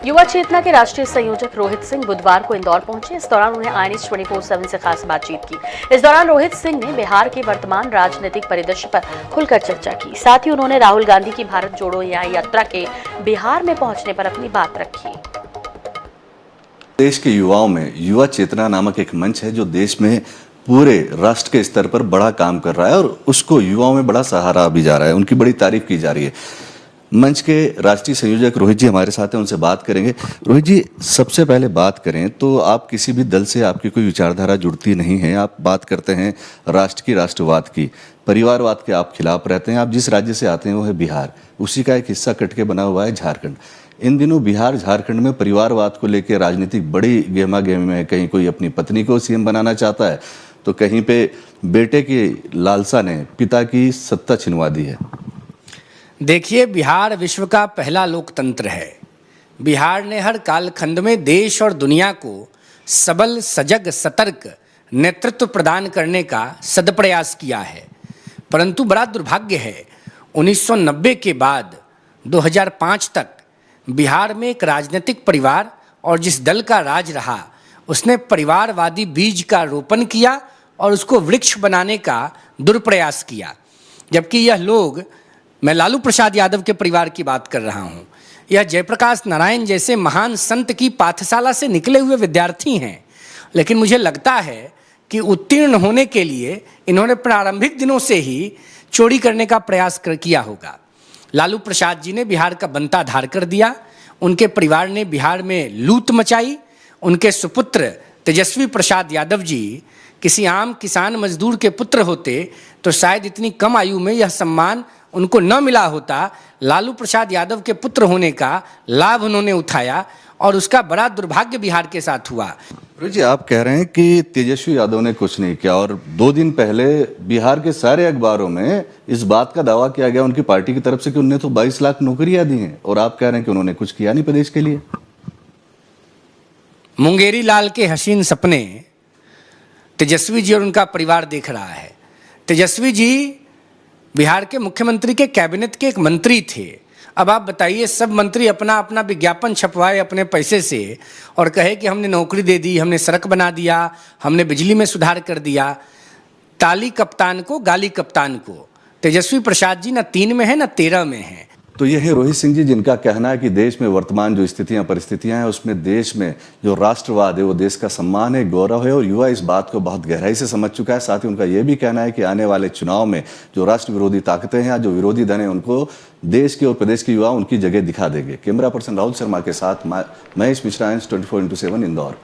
युवा चेतना के राष्ट्रीय संयोजक रोहित सिंह बुधवार को इंदौर पहुंचे। इस दौरान उन्हें IANS 24/7 से खास बातचीत की। इस दौरान रोहित सिंह ने बिहार के वर्तमान राजनीतिक परिदृश्य पर खुलकर चर्चा की। साथ ही उन्होंने राहुल गांधी की भारत जोड़ो यात्रा के बिहार में पहुंचने पर अपनी बात रखी। देश के युवाओं में युवा चेतना नामक एक मंच है जो देश में पूरे राष्ट्र के स्तर पर बड़ा काम कर रहा है और उसको युवाओं में बड़ा सहारा भी जा रहा है। उनकी बड़ी तारीफ की जा रही है। मंच के राष्ट्रीय संयोजक रोहित जी हमारे साथ हैं, उनसे बात करेंगे। रोहित जी, सबसे पहले बात करें तो आप किसी भी दल से आपकी कोई विचारधारा जुड़ती नहीं है। आप बात करते हैं राष्ट्र की, राष्ट्रवाद की, परिवारवाद के आप खिलाफ रहते हैं। आप जिस राज्य से आते हैं वो है बिहार, उसी का एक हिस्सा कट के बना हुआ है झारखंड। इन दिनों बिहार झारखंड में परिवारवाद को लेकर राजनीतिक बड़ी गहमा-गहमी में है। कहीं कोई अपनी पत्नी को सीएम बनाना चाहता है तो कहीं पे बेटे की लालसा ने पिता की सत्ता छिनवा दी है। देखिए, बिहार विश्व का पहला लोकतंत्र है। बिहार ने हर कालखंड में देश और दुनिया को सबल, सजग, सतर्क नेतृत्व प्रदान करने का सदप्रयास किया है। परंतु बड़ा दुर्भाग्य है, 1990 के बाद 2005 तक बिहार में एक राजनीतिक परिवार और जिस दल का राज रहा उसने परिवारवादी बीज का रोपण किया और उसको वृक्ष बनाने का दुर्प्रयास किया। जबकि यह लोग, मैं लालू प्रसाद यादव के परिवार की बात कर रहा हूँ, यह जयप्रकाश नारायण जैसे महान संत की पाठशाला से निकले हुए विद्यार्थी हैं। लेकिन मुझे लगता है कि उत्तीर्ण होने के लिए इन्होंने प्रारंभिक दिनों से ही चोरी करने का प्रयास किया होगा। लालू प्रसाद जी ने बिहार का बनता धार कर दिया। उनके परिवार ने बिहार में लूट मचाई। उनके सुपुत्र तेजस्वी प्रसाद यादव जी किसी आम किसान मजदूर के पुत्र होते तो शायद इतनी कम आयु में यह सम्मान उनको न मिला होता। लालू प्रसाद यादव के पुत्र होने का लाभ उन्होंने उठाया और उसका बड़ा दुर्भाग्य बिहार के साथ हुआ। जी, आप कह रहे हैं कि तेजस्वी यादव ने कुछ नहीं किया और 2 दिन पहले बिहार के सारे अखबारों में इस बात का दावा किया गया उनकी पार्टी की तरफ से कि उन्होंने तो 22 लाख नौकरियां दी हैं और आप कह रहे हैं कि उन्होंने कुछ किया नहीं प्रदेश के लिए। मुंगेरी लाल के हसीन सपने तेजस्वी जी और उनका परिवार देख रहा है। तेजस्वी जी बिहार के मुख्यमंत्री के कैबिनेट के एक मंत्री थे। अब आप बताइए, सब मंत्री अपना अपना विज्ञापन छपवाए अपने पैसे से और कहे कि हमने नौकरी दे दी, हमने सड़क बना दिया, हमने बिजली में सुधार कर दिया। ताली कप्तान को, गाली कप्तान को। तेजस्वी प्रसाद जी न 3 में है न 13 में है। तो ये है रोहित सिंह जी जिनका कहना है कि देश में वर्तमान जो स्थितियां परिस्थितियां हैं उसमें देश में जो राष्ट्रवाद है वो देश का सम्मान है, गौरव है और युवा इस बात को बहुत गहराई से समझ चुका है। साथ ही उनका ये भी कहना है कि आने वाले चुनाव में जो राष्ट्र विरोधी ताकतें हैं या जो विरोधी दल हैं उनको देश के और प्रदेश के युवा उनकी जगह दिखा देंगे। कैमरा पर्सन राहुल शर्मा के साथ महेश मिश्रा, IANS 24/7 इंदौर।